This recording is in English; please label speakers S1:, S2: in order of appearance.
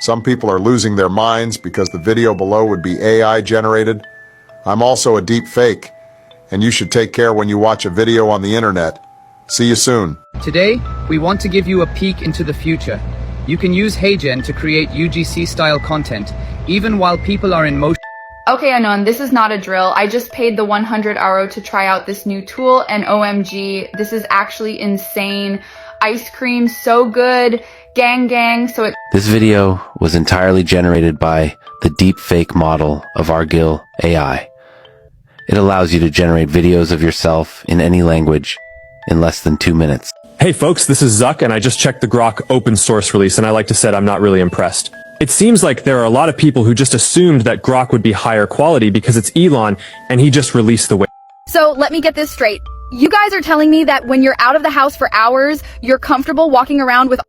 S1: Some people are losing their minds because the video below would be AI generated. I'm also a deep fake, and you should take care when you watch a video on the internet. See you soon.
S2: Today, we want to give you a peek into the future. You can use HeyGen to create UGC-style content, even while people are in motion.
S3: Okay, Anon, this is not a drill. I just paid the 100 euro to try out this new tool, and OMG, this is actually insane. Ice cream, so good. Gang, so it—
S4: This video was entirely generated by the deepfake model of Argil AI. It allows you to generate videos of yourself in any language in less than 2 minutes.
S5: Hey folks, this is Zuck, and I just checked the Grok open source release, and I like to say I'm not really impressed. It seems like there are a lot of people who just assumed that Grok would be higher quality because it's Elon, and he just released the way.
S6: So let me get this straight. You guys are telling me that when you're out of the house for hours, you're comfortable walking around with